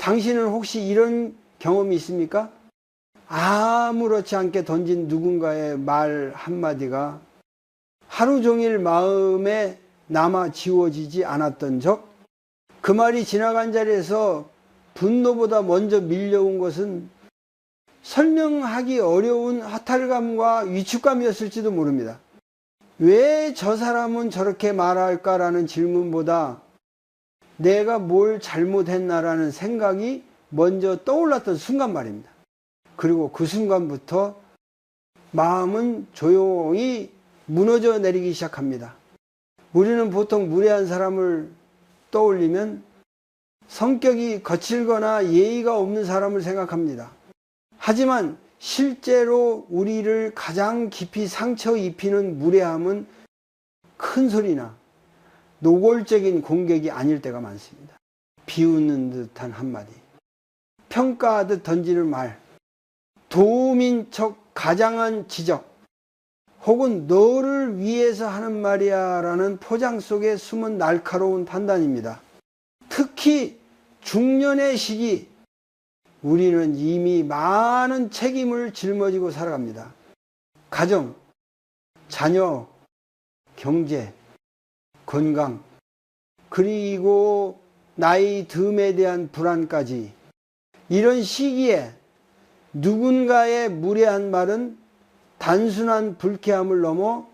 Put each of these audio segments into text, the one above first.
당신은 혹시 이런 경험이 있습니까? 아무렇지 않게 던진 누군가의 말 한마디가 하루 종일 마음에 남아 지워지지 않았던 적? 그 말이 지나간 자리에서 분노보다 먼저 밀려온 것은 설명하기 어려운 허탈감과 위축감이었을지도 모릅니다. 왜 저 사람은 저렇게 말할까라는 질문보다 내가 뭘 잘못했나라는 생각이 먼저 떠올랐던 순간 말입니다. 그리고 그 순간부터 마음은 조용히 무너져 내리기 시작합니다. 우리는 보통 무례한 사람을 떠올리면 성격이 거칠거나 예의가 없는 사람을 생각합니다. 하지만 실제로 우리를 가장 깊이 상처 입히는 무례함은 큰 소리나 노골적인 공격이 아닐 때가 많습니다. 비웃는 듯한 한마디, 평가하듯 던지는 말, 도움인 척 가장한 지적, 혹은 너를 위해서 하는 말이야 라는 포장 속에 숨은 날카로운 판단입니다. 특히 중년의 시기, 우리는 이미 많은 책임을 짊어지고 살아갑니다. 가정, 자녀, 경제, 건강, 그리고 나이 듦에 대한 불안까지. 이런 시기에 누군가의 무례한 말은 단순한 불쾌함을 넘어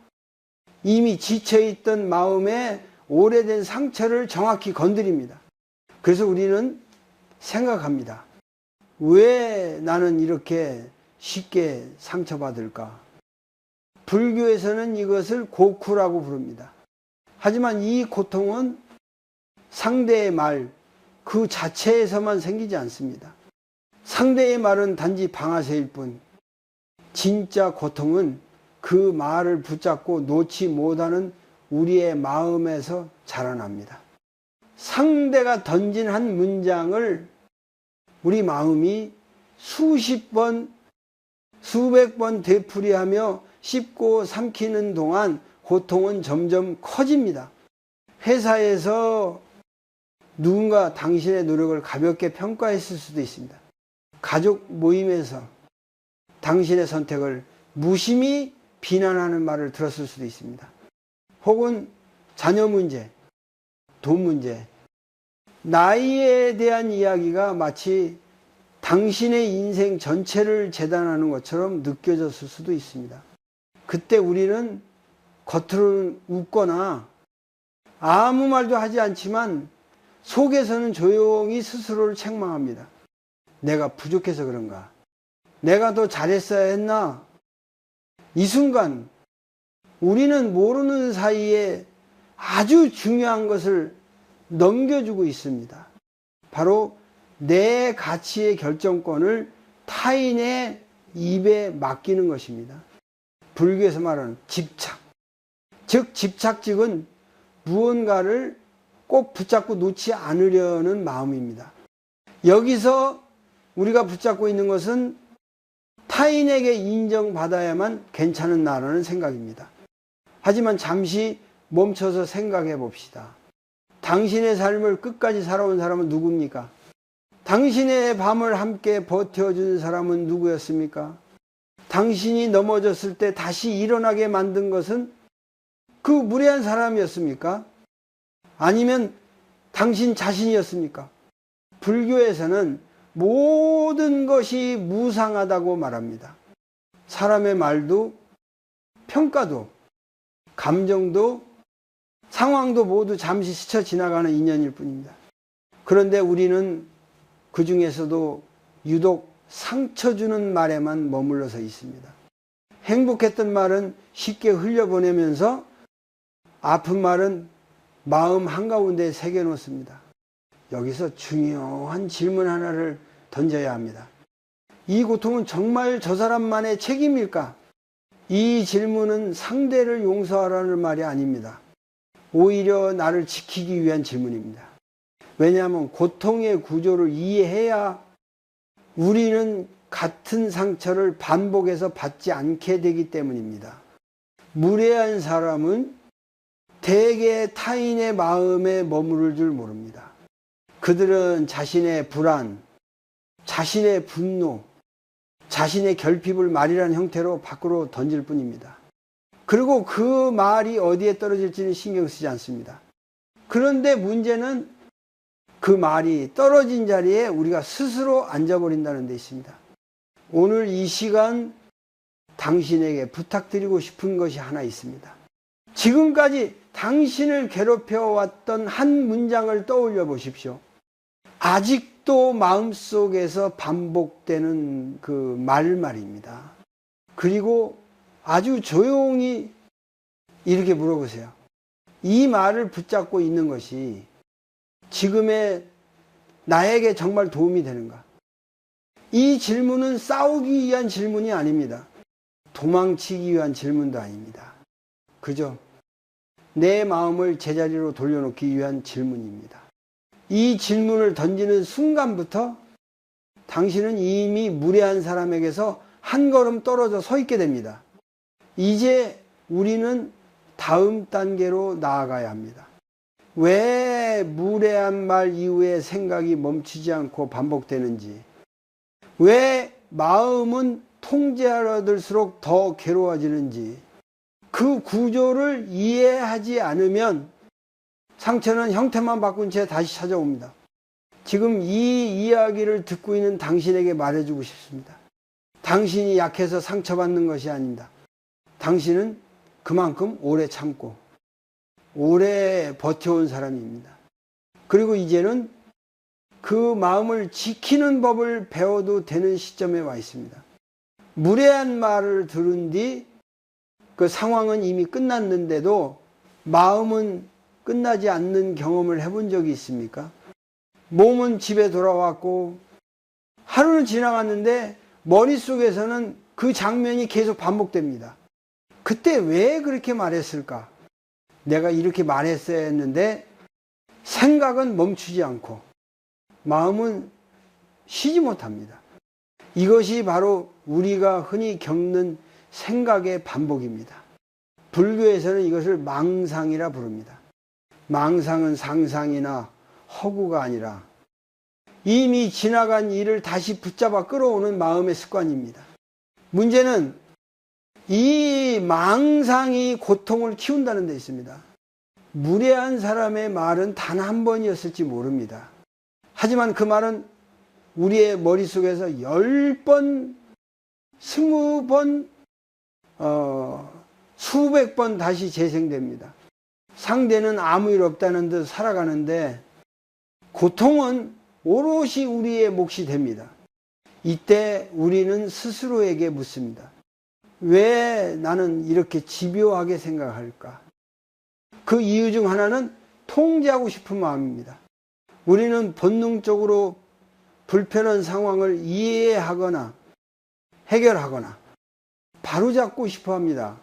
이미 지쳐있던 마음에 오래된 상처를 정확히 건드립니다. 그래서 우리는 생각합니다. 왜 나는 이렇게 쉽게 상처받을까? 불교에서는 이것을 고쿠라고 부릅니다. 하지만 이 고통은 상대의 말 그 자체에서만 생기지 않습니다. 상대의 말은 단지 방아쇠일 뿐, 진짜 고통은 그 말을 붙잡고 놓지 못하는 우리의 마음에서 자라납니다. 상대가 던진 한 문장을 우리 마음이 수십 번, 수백 번 되풀이하며 씹고 삼키는 동안 고통은 점점 커집니다. 회사에서 누군가 당신의 노력을 가볍게 평가했을 수도 있습니다. 가족 모임에서 당신의 선택을 무심히 비난하는 말을 들었을 수도 있습니다. 혹은 자녀 문제, 돈 문제, 나이에 대한 이야기가 마치 당신의 인생 전체를 재단하는 것처럼 느껴졌을 수도 있습니다. 그때 우리는 겉으로는 웃거나 아무 말도 하지 않지만 속에서는 조용히 스스로를 책망합니다. 내가 부족해서 그런가? 내가 더 잘했어야 했나? 이 순간 우리는 모르는 사이에 아주 중요한 것을 넘겨주고 있습니다. 바로 내 가치의 결정권을 타인의 입에 맡기는 것입니다. 불교에서 말하는 집착. 즉 집착직은 무언가를 꼭 붙잡고 놓지 않으려는 마음입니다. 여기서 우리가 붙잡고 있는 것은 타인에게 인정받아야만 괜찮은 나라는 생각입니다. 하지만 잠시 멈춰서 생각해 봅시다. 당신의 삶을 끝까지 살아온 사람은 누굽니까? 당신의 밤을 함께 버텨준 사람은 누구였습니까? 당신이 넘어졌을 때 다시 일어나게 만든 것은 그 무례한 사람이었습니까? 아니면 당신 자신이었습니까? 불교에서는 모든 것이 무상하다고 말합니다. 사람의 말도, 평가도, 감정도, 상황도 모두 잠시 스쳐 지나가는 인연일 뿐입니다. 그런데 우리는 그 중에서도 유독 상처 주는 말에만 머물러서 있습니다. 행복했던 말은 쉽게 흘려보내면서 아픈 말은 마음 한가운데 새겨놓습니다. 여기서 중요한 질문 하나를 던져야 합니다. 이 고통은 정말 저 사람만의 책임일까? 이 질문은 상대를 용서하라는 말이 아닙니다. 오히려 나를 지키기 위한 질문입니다. 왜냐하면 고통의 구조를 이해해야 우리는 같은 상처를 반복해서 받지 않게 되기 때문입니다. 무례한 사람은 대개 타인의 마음에 머무를 줄 모릅니다. 그들은 자신의 불안, 자신의 분노, 자신의 결핍을 말이라는 형태로 밖으로 던질 뿐입니다. 그리고 그 말이 어디에 떨어질지는 신경 쓰지 않습니다. 그런데 문제는 그 말이 떨어진 자리에 우리가 스스로 앉아버린다는 데 있습니다. 오늘 이 시간 당신에게 부탁드리고 싶은 것이 하나 있습니다. 지금까지 당신을 괴롭혀왔던 한 문장을 떠올려 보십시오. 아직도 마음속에서 반복되는 그 말입니다. 그리고 아주 조용히 이렇게 물어보세요. 이 말을 붙잡고 있는 것이 지금의 나에게 정말 도움이 되는가? 이 질문은 싸우기 위한 질문이 아닙니다. 도망치기 위한 질문도 아닙니다. 그죠? 내 마음을 제자리로 돌려놓기 위한 질문입니다. 이 질문을 던지는 순간부터 당신은 이미 무례한 사람에게서 한 걸음 떨어져 서 있게 됩니다. 이제 우리는 다음 단계로 나아가야 합니다. 왜 무례한 말 이후에 생각이 멈추지 않고 반복되는지, 왜 마음은 통제하려 들수록 더 괴로워지는지, 그 구조를 이해하지 않으면 상처는 형태만 바꾼 채 다시 찾아옵니다. 지금 이 이야기를 듣고 있는 당신에게 말해주고 싶습니다. 당신이 약해서 상처받는 것이 아닙니다. 당신은 그만큼 오래 참고 오래 버텨온 사람입니다. 그리고 이제는 그 마음을 지키는 법을 배워도 되는 시점에 와 있습니다. 무례한 말을 들은 뒤 그 상황은 이미 끝났는데도 마음은 끝나지 않는 경험을 해본 적이 있습니까? 몸은 집에 돌아왔고 하루는 지나갔는데 머릿속에서는 그 장면이 계속 반복됩니다. 그때 왜 그렇게 말했을까? 내가 이렇게 말했어야 했는데 생각은 멈추지 않고 마음은 쉬지 못합니다. 이것이 바로 우리가 흔히 겪는 생각의 반복입니다. 불교에서는 이것을 망상이라 부릅니다. 망상은 상상이나 허구가 아니라 이미 지나간 일을 다시 붙잡아 끌어오는 마음의 습관입니다. 문제는 이 망상이 고통을 키운다는 데 있습니다. 무례한 사람의 말은 단 한 번이었을지 모릅니다. 하지만 그 말은 우리의 머릿속에서 10번, 20번, 수백 번 다시 재생됩니다. 상대는 아무 일 없다는 듯 살아가는데 고통은 오롯이 우리의 몫이 됩니다. 이때 우리는 스스로에게 묻습니다. 왜 나는 이렇게 집요하게 생각할까? 그 이유 중 하나는 통제하고 싶은 마음입니다. 우리는 본능적으로 불편한 상황을 이해하거나 해결하거나 바로잡고 싶어 합니다.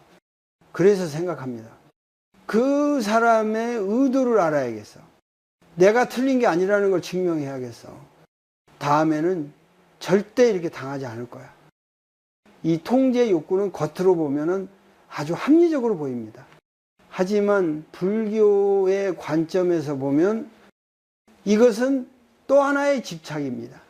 그래서 생각합니다. 그 사람의 의도를 알아야겠어. 내가 틀린 게 아니라는 걸 증명해야겠어. 다음에는 절대 이렇게 당하지 않을 거야. 이 통제 욕구는 겉으로 보면은 아주 합리적으로 보입니다. 하지만 불교의 관점에서 보면 이것은 또 하나의 집착입니다.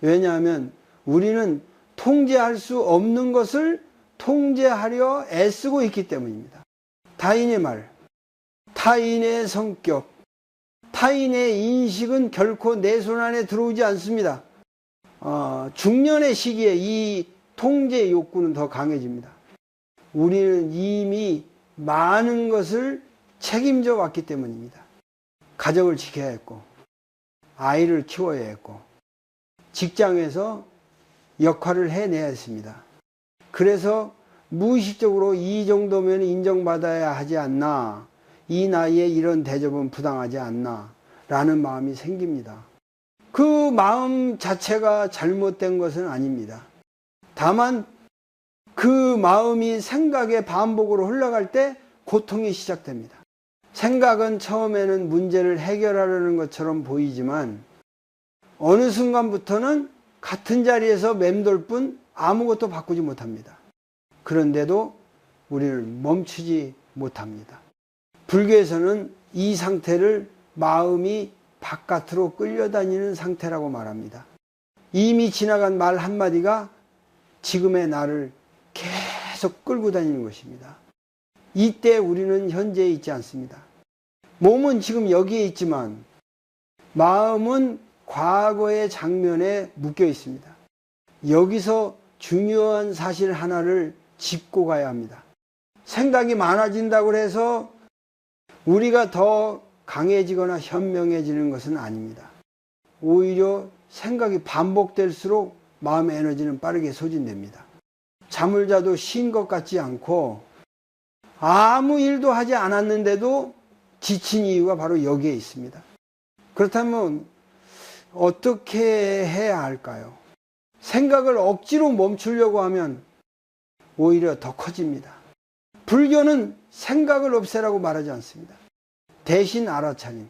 왜냐하면 우리는 통제할 수 없는 것을 통제하려 애쓰고 있기 때문입니다. 타인의 말, 타인의 성격, 타인의 인식은 결코 내 손 안에 들어오지 않습니다. 중년의 시기에 이 통제 욕구는 더 강해집니다. 우리는 이미 많은 것을 책임져 왔기 때문입니다. 가정을 지켜야 했고, 아이를 키워야 했고, 직장에서 역할을 해내야 했습니다. 그래서 무의식적으로 이 정도면 인정받아야 하지 않나, 이 나이에 이런 대접은 부당하지 않나 라는 마음이 생깁니다. 그 마음 자체가 잘못된 것은 아닙니다. 다만 그 마음이 생각의 반복으로 흘러갈 때 고통이 시작됩니다. 생각은 처음에는 문제를 해결하려는 것처럼 보이지만 어느 순간부터는 같은 자리에서 맴돌 뿐 아무것도 바꾸지 못합니다. 그런데도 우리는 멈추지 못합니다. 불교에서는 이 상태를 마음이 바깥으로 끌려다니는 상태라고 말합니다. 이미 지나간 말 한마디가 지금의 나를 계속 끌고 다니는 것입니다. 이때 우리는 현재에 있지 않습니다. 몸은 지금 여기에 있지만 마음은 과거의 장면에 묶여 있습니다. 여기서 중요한 사실 하나를 짚고 가야 합니다. 생각이 많아진다고 해서 우리가 더 강해지거나 현명해지는 것은 아닙니다. 오히려 생각이 반복될수록 마음의 에너지는 빠르게 소진됩니다. 잠을 자도 쉰 것 같지 않고 아무 일도 하지 않았는데도 지친 이유가 바로 여기에 있습니다. 그렇다면 어떻게 해야 할까요? 생각을 억지로 멈추려고 하면 오히려 더 커집니다. 불교는 생각을 없애라고 말하지 않습니다. 대신 알아차림.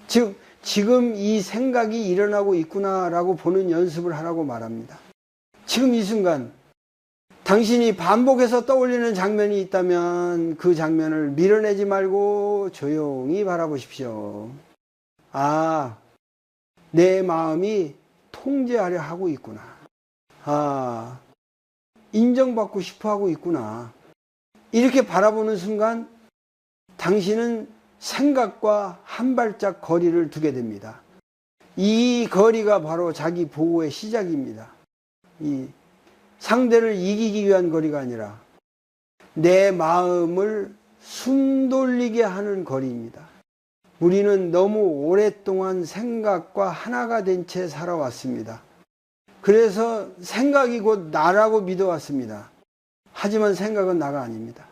즉 지금 이 생각이 일어나고 있구나라고 보는 연습을 하라고 말합니다. 지금 이 순간 당신이 반복해서 떠올리는 장면이 있다면 그 장면을 밀어내지 말고 조용히 바라보십시오. 아, 내 마음이 통제하려 하고 있구나. 아, 인정받고 싶어 하고 있구나. 이렇게 바라보는 순간 당신은 생각과 한 발짝 거리를 두게 됩니다. 이 거리가 바로 자기 보호의 시작입니다. 이 상대를 이기기 위한 거리가 아니라 내 마음을 숨돌리게 하는 거리입니다. 우리는 너무 오랫동안 생각과 하나가 된 채 살아왔습니다. 그래서 생각이 곧 나라고 믿어왔습니다. 하지만 생각은 나가 아닙니다.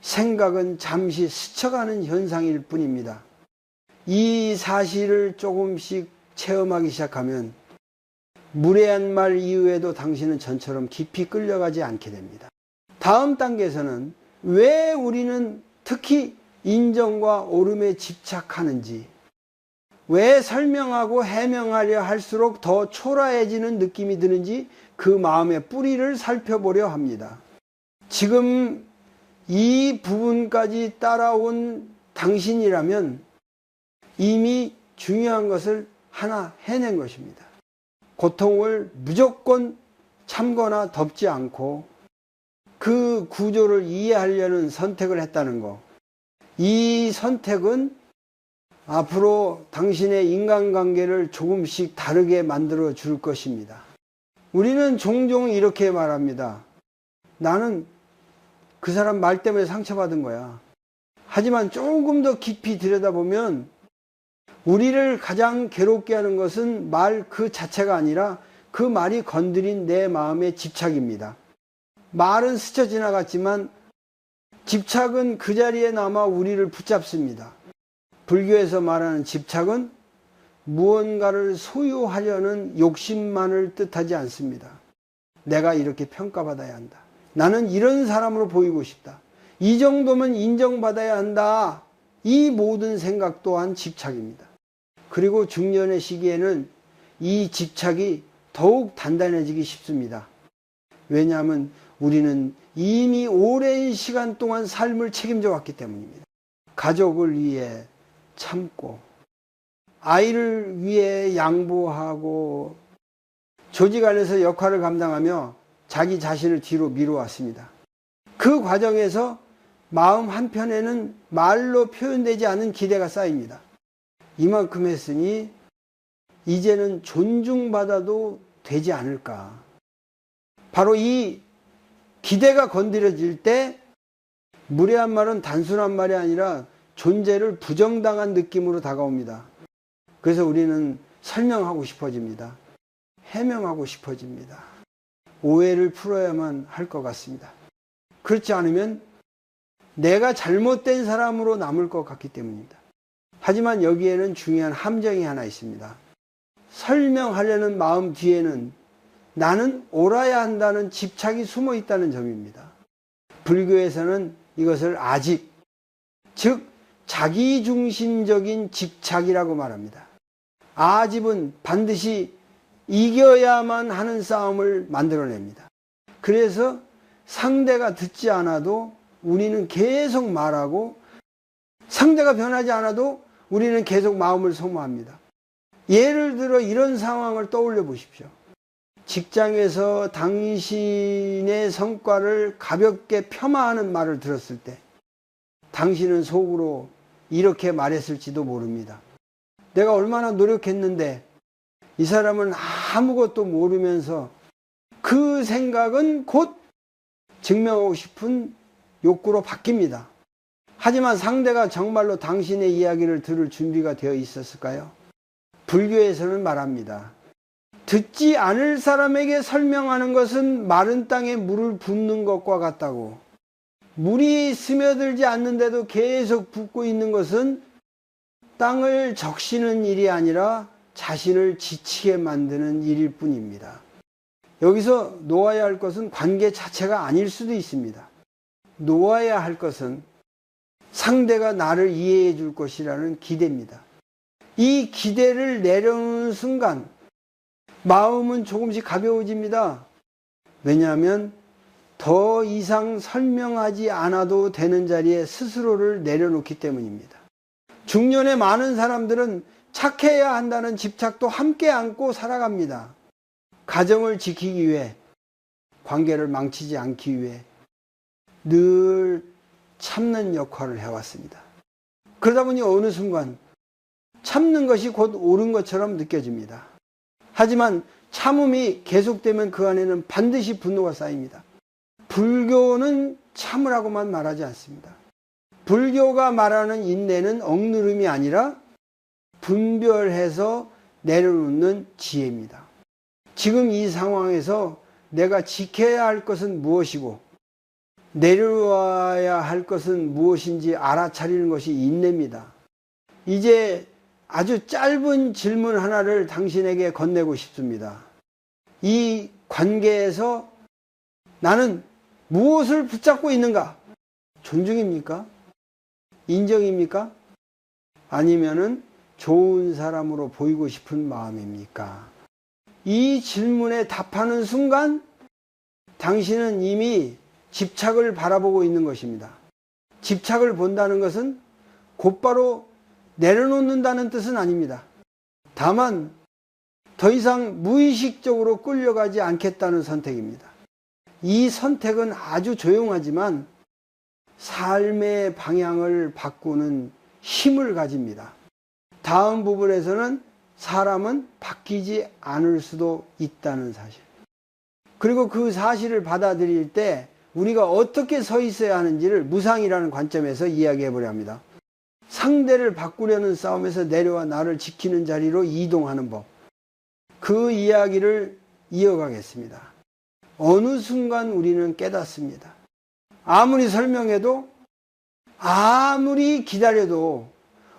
생각은 잠시 스쳐가는 현상일 뿐입니다. 이 사실을 조금씩 체험하기 시작하면 무례한 말 이후에도 당신은 전처럼 깊이 끌려가지 않게 됩니다. 다음 단계에서는 왜 우리는 특히 인정과 옳음에 집착하는지, 왜 설명하고 해명하려 할수록 더 초라해지는 느낌이 드는지 그 마음의 뿌리를 살펴보려 합니다. 지금 이 부분까지 따라온 당신이라면 이미 중요한 것을 하나 해낸 것입니다. 고통을 무조건 참거나 덮지 않고 그 구조를 이해하려는 선택을 했다는 것. 이 선택은 앞으로 당신의 인간관계를 조금씩 다르게 만들어 줄 것입니다. 우리는 종종 이렇게 말합니다. 나는 그 사람 말 때문에 상처받은 거야. 하지만 조금 더 깊이 들여다보면 우리를 가장 괴롭게 하는 것은 말 그 자체가 아니라 그 말이 건드린 내 마음의 집착입니다. 말은 스쳐 지나갔지만 집착은 그 자리에 남아 우리를 붙잡습니다. 불교에서 말하는 집착은 무언가를 소유하려는 욕심만을 뜻하지 않습니다. 내가 이렇게 평가받아야 한다. 나는 이런 사람으로 보이고 싶다. 이 정도면 인정받아야 한다. 이 모든 생각 또한 집착입니다. 그리고 중년의 시기에는 이 집착이 더욱 단단해지기 쉽습니다. 왜냐하면 우리는 이미 오랜 시간 동안 삶을 책임져 왔기 때문입니다. 가족을 위해 참고, 아이를 위해 양보하고, 조직 안에서 역할을 감당하며 자기 자신을 뒤로 미뤄왔습니다. 그 과정에서 마음 한편에는 말로 표현되지 않은 기대가 쌓입니다. 이만큼 했으니 이제는 존중받아도 되지 않을까. 바로 이 기대가 건드려질 때 무례한 말은 단순한 말이 아니라 존재를 부정당한 느낌으로 다가옵니다. 그래서 우리는 설명하고 싶어집니다. 해명하고 싶어집니다. 오해를 풀어야만 할 것 같습니다. 그렇지 않으면 내가 잘못된 사람으로 남을 것 같기 때문입니다. 하지만 여기에는 중요한 함정이 하나 있습니다. 설명하려는 마음 뒤에는 나는 옳아야 한다는 집착이 숨어 있다는 점입니다. 불교에서는 이것을 아집, 즉 자기중심적인 집착이라고 말합니다. 아집은 반드시 이겨야만 하는 싸움을 만들어냅니다. 그래서 상대가 듣지 않아도 우리는 계속 말하고 상대가 변하지 않아도 우리는 계속 마음을 소모합니다. 예를 들어 이런 상황을 떠올려 보십시오. 직장에서 당신의 성과를 가볍게 폄하하는 말을 들었을 때 당신은 속으로 이렇게 말했을지도 모릅니다. 내가 얼마나 노력했는데 이 사람은 아무것도 모르면서, 그 생각은 곧 증명하고 싶은 욕구로 바뀝니다. 하지만 상대가 정말로 당신의 이야기를 들을 준비가 되어 있었을까요? 불교에서는 말합니다. 듣지 않을 사람에게 설명하는 것은 마른 땅에 물을 붓는 것과 같다고. 물이 스며들지 않는데도 계속 붓고 있는 것은 땅을 적시는 일이 아니라 자신을 지치게 만드는 일일 뿐입니다. 여기서 놓아야 할 것은 관계 자체가 아닐 수도 있습니다. 놓아야 할 것은 상대가 나를 이해해 줄 것이라는 기대입니다. 이 기대를 내려놓는 순간 마음은 조금씩 가벼워집니다. 왜냐하면 더 이상 설명하지 않아도 되는 자리에 스스로를 내려놓기 때문입니다. 중년의 많은 사람들은 착해야 한다는 집착도 함께 안고 살아갑니다. 가정을 지키기 위해, 관계를 망치지 않기 위해 늘 참는 역할을 해왔습니다. 그러다 보니 어느 순간 참는 것이 곧 옳은 것처럼 느껴집니다. 하지만 참음이 계속되면 그 안에는 반드시 분노가 쌓입니다. 불교는 참으라고만 말하지 않습니다. 불교가 말하는 인내는 억누름이 아니라 분별해서 내려놓는 지혜입니다. 지금 이 상황에서 내가 지켜야 할 것은 무엇이고 내려와야 할 것은 무엇인지 알아차리는 것이 인내입니다. 이제 아주 짧은 질문 하나를 당신에게 건네고 싶습니다. 이 관계에서 나는 무엇을 붙잡고 있는가? 존중입니까? 인정입니까? 아니면은 좋은 사람으로 보이고 싶은 마음입니까? 이 질문에 답하는 순간 당신은 이미 집착을 바라보고 있는 것입니다. 집착을 본다는 것은 곧바로 내려놓는다는 뜻은 아닙니다. 다만 더 이상 무의식적으로 끌려가지 않겠다는 선택입니다. 이 선택은 아주 조용하지만 삶의 방향을 바꾸는 힘을 가집니다. 다음 부분에서는 사람은 바뀌지 않을 수도 있다는 사실, 그리고 그 사실을 받아들일 때 우리가 어떻게 서 있어야 하는지를 무상이라는 관점에서 이야기해 보려 합니다. 상대를 바꾸려는 싸움에서 내려와 나를 지키는 자리로 이동하는 법, 그 이야기를 이어가겠습니다. 어느 순간 우리는 깨닫습니다. 아무리 설명해도, 아무리 기다려도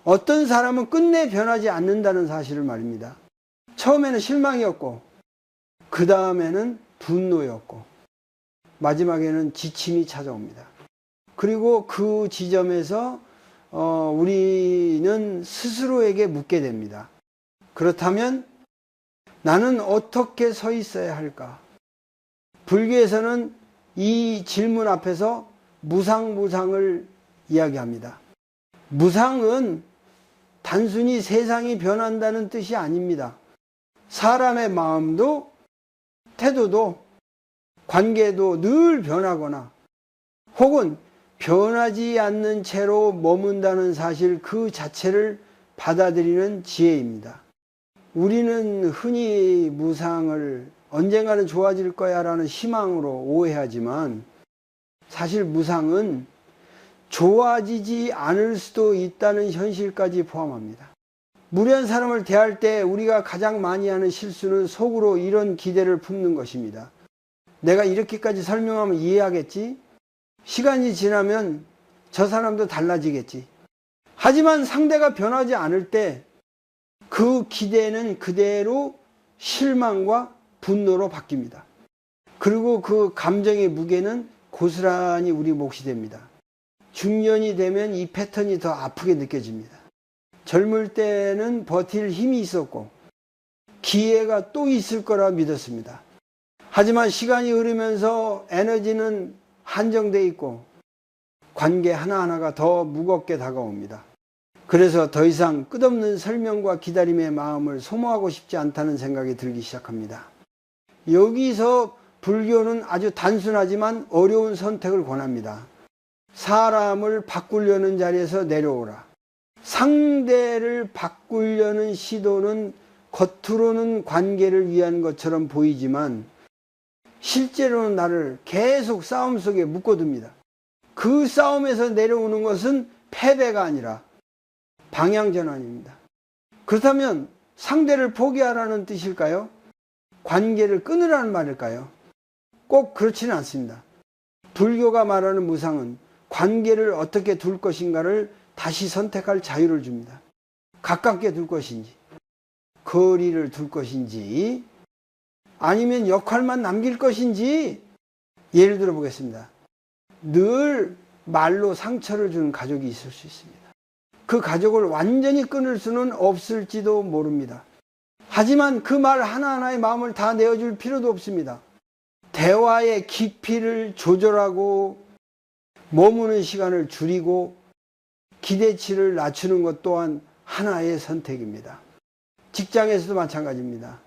어떤 사람은 끝내 변하지 않는다는 사실을 말입니다. 처음에는 실망이었고, 그 다음에는 분노였고, 마지막에는 지침이 찾아옵니다. 그리고 그 지점에서 우리는 스스로에게 묻게 됩니다. 그렇다면 나는 어떻게 서 있어야 할까? 불교에서는 이 질문 앞에서 무상무상을 이야기합니다. 무상은 단순히 세상이 변한다는 뜻이 아닙니다. 사람의 마음도 태도도 관계도 늘 변하거나 혹은 변하지 않는 채로 머문다는 사실 그 자체를 받아들이는 지혜입니다. 우리는 흔히 무상을 언젠가는 좋아질 거야 라는 희망으로 오해하지만 사실 무상은 좋아지지 않을 수도 있다는 현실까지 포함합니다. 무례한 사람을 대할 때 우리가 가장 많이 하는 실수는 속으로 이런 기대를 품는 것입니다. 내가 이렇게까지 설명하면 이해하겠지? 시간이 지나면 저 사람도 달라지겠지. 하지만 상대가 변하지 않을 때 그 기대는 그대로 실망과 분노로 바뀝니다. 그리고 그 감정의 무게는 고스란히 우리 몫이 됩니다. 중년이 되면 이 패턴이 더 아프게 느껴집니다. 젊을 때는 버틸 힘이 있었고 기회가 또 있을 거라 믿었습니다. 하지만 시간이 흐르면서 에너지는 한정돼 있고 관계 하나하나가 더 무겁게 다가옵니다. 그래서 더 이상 끝없는 설명과 기다림의 마음을 소모하고 싶지 않다는 생각이 들기 시작합니다. 여기서 불교는 아주 단순하지만 어려운 선택을 권합니다. 사람을 바꾸려는 자리에서 내려오라. 상대를 바꾸려는 시도는 겉으로는 관계를 위한 것처럼 보이지만 실제로는 나를 계속 싸움 속에 묶어둡니다. 그 싸움에서 내려오는 것은 패배가 아니라 방향전환입니다. 그렇다면 상대를 포기하라는 뜻일까요? 관계를 끊으라는 말일까요? 꼭 그렇지는 않습니다. 불교가 말하는 무상은 관계를 어떻게 둘 것인가를 다시 선택할 자유를 줍니다. 가깝게 둘 것인지, 거리를 둘 것인지, 아니면 역할만 남길 것인지. 예를 들어 보겠습니다. 늘 말로 상처를 주는 가족이 있을 수 있습니다. 그 가족을 완전히 끊을 수는 없을지도 모릅니다. 하지만 그 말 하나하나의 마음을 다 내어줄 필요도 없습니다. 대화의 깊이를 조절하고 머무는 시간을 줄이고 기대치를 낮추는 것 또한 하나의 선택입니다. 직장에서도 마찬가지입니다.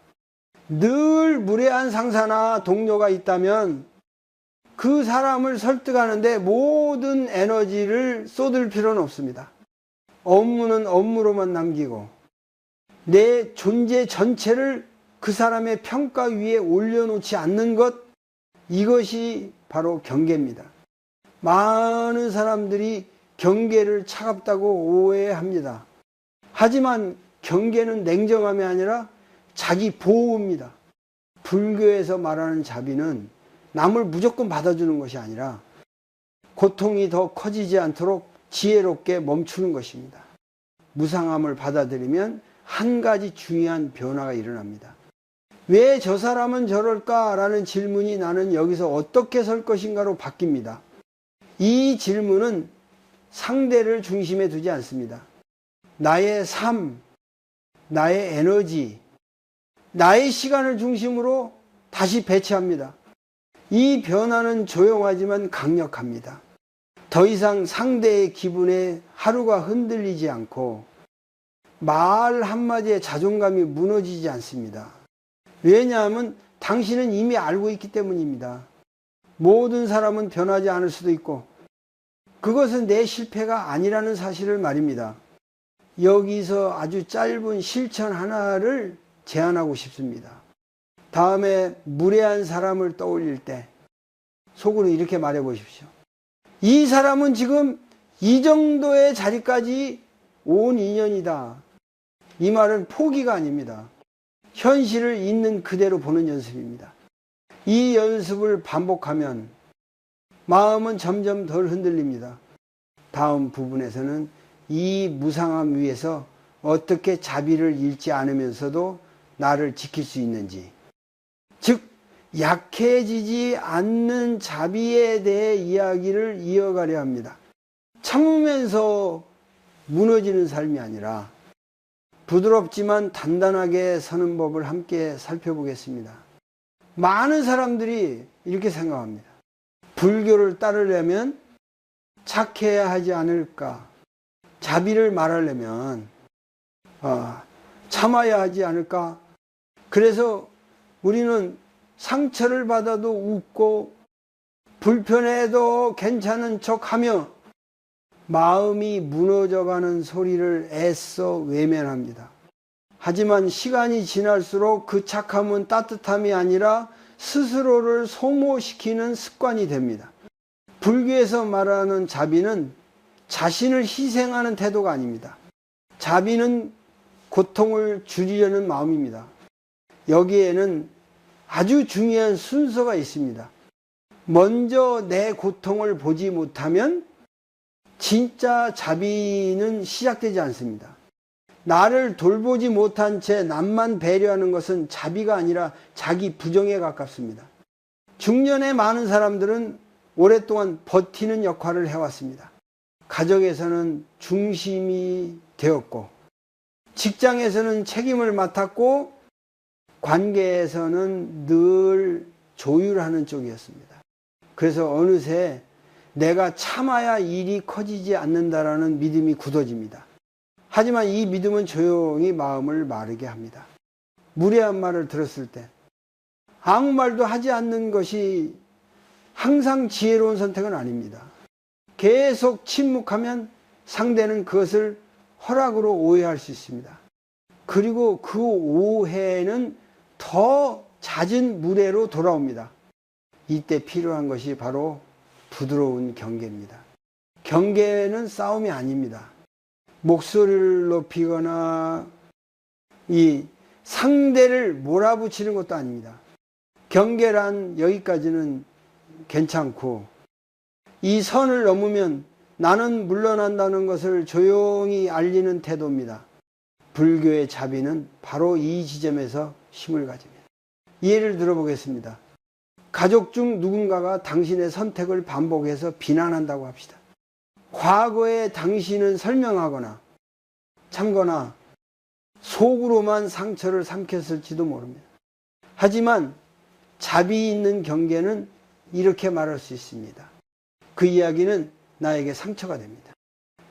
늘 무례한 상사나 동료가 있다면 그 사람을 설득하는데 모든 에너지를 쏟을 필요는 없습니다. 업무는 업무로만 남기고 내 존재 전체를 그 사람의 평가 위에 올려놓지 않는 것, 이것이 바로 경계입니다. 많은 사람들이 경계를 차갑다고 오해합니다. 하지만 경계는 냉정함이 아니라 자기 보호입니다. 불교에서 말하는 자비는 남을 무조건 받아주는 것이 아니라 고통이 더 커지지 않도록 지혜롭게 멈추는 것입니다. 무상함을 받아들이면 한 가지 중요한 변화가 일어납니다. 왜 저 사람은 저럴까라는 질문이 나는 여기서 어떻게 설 것인가로 바뀝니다. 이 질문은 상대를 중심에 두지 않습니다. 나의 삶, 나의 에너지, 나의 시간을 중심으로 다시 배치합니다. 이 변화는 조용하지만 강력합니다. 더 이상 상대의 기분에 하루가 흔들리지 않고 말 한마디에 자존감이 무너지지 않습니다. 왜냐하면 당신은 이미 알고 있기 때문입니다. 모든 사람은 변하지 않을 수도 있고 그것은 내 실패가 아니라는 사실을 말입니다. 여기서 아주 짧은 실천 하나를 제안하고 싶습니다. 다음에 무례한 사람을 떠올릴 때 속으로 이렇게 말해 보십시오. 이 사람은 지금 이 정도의 자리까지 온 인연이다. 이 말은 포기가 아닙니다. 현실을 있는 그대로 보는 연습입니다. 이 연습을 반복하면 마음은 점점 덜 흔들립니다. 다음 부분에서는 이 무상함 위에서 어떻게 자비를 잃지 않으면서도 나를 지킬 수 있는지, 즉 약해지지 않는 자비에 대해 이야기를 이어가려 합니다. 참으면서 무너지는 삶이 아니라 부드럽지만 단단하게 서는 법을 함께 살펴보겠습니다. 많은 사람들이 이렇게 생각합니다. 불교를 따르려면 착해야 하지 않을까? 자비를 말하려면 참아야 하지 않을까? 그래서 우리는 상처를 받아도 웃고 불편해도 괜찮은 척하며 마음이 무너져가는 소리를 애써 외면합니다. 하지만 시간이 지날수록 그 착함은 따뜻함이 아니라 스스로를 소모시키는 습관이 됩니다. 불교에서 말하는 자비는 자신을 희생하는 태도가 아닙니다. 자비는 고통을 줄이려는 마음입니다. 여기에는 아주 중요한 순서가 있습니다. 먼저 내 고통을 보지 못하면 진짜 자비는 시작되지 않습니다. 나를 돌보지 못한 채 남만 배려하는 것은 자비가 아니라 자기 부정에 가깝습니다. 중년의 많은 사람들은 오랫동안 버티는 역할을 해왔습니다. 가정에서는 중심이 되었고 직장에서는 책임을 맡았고 관계에서는 늘 조율하는 쪽이었습니다. 그래서 어느새 내가 참아야 일이 커지지 않는다라는 믿음이 굳어집니다. 하지만 이 믿음은 조용히 마음을 마르게 합니다. 무례한 말을 들었을 때 아무 말도 하지 않는 것이 항상 지혜로운 선택은 아닙니다. 계속 침묵하면 상대는 그것을 허락으로 오해할 수 있습니다. 그리고 그 오해는 더 잦은 무례로 돌아옵니다. 이때 필요한 것이 바로 부드러운 경계입니다. 경계는 싸움이 아닙니다. 목소리를 높이거나 이 상대를 몰아붙이는 것도 아닙니다. 경계란 여기까지는 괜찮고 이 선을 넘으면 나는 물러난다는 것을 조용히 알리는 태도입니다. 불교의 자비는 바로 이 지점에서 힘을 가집니다. 예를 들어보겠습니다. 가족 중 누군가가 당신의 선택을 반복해서 비난한다고 합시다. 과거에 당신은 설명하거나 참거나 속으로만 상처를 삼켰을지도 모릅니다. 하지만 자비 있는 경계는 이렇게 말할 수 있습니다. 그 이야기는 나에게 상처가 됩니다.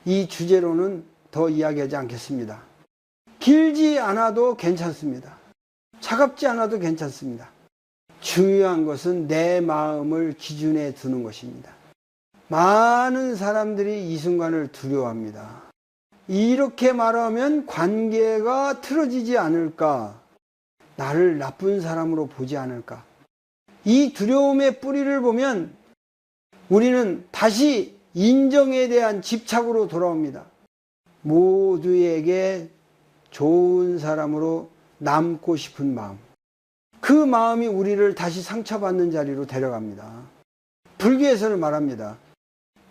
이 주제로는 더 이야기하지 않겠습니다. 길지 않아도 괜찮습니다. 차갑지 않아도 괜찮습니다. 중요한 것은 내 마음을 기준에 두는 것입니다. 많은 사람들이 이 순간을 두려워합니다. 이렇게 말하면 관계가 틀어지지 않을까? 나를 나쁜 사람으로 보지 않을까? 이 두려움의 뿌리를 보면 우리는 다시 인정에 대한 집착으로 돌아옵니다. 모두에게 좋은 사람으로 남고 싶은 마음. 그 마음이 우리를 다시 상처받는 자리로 데려갑니다. 불교에서는 말합니다.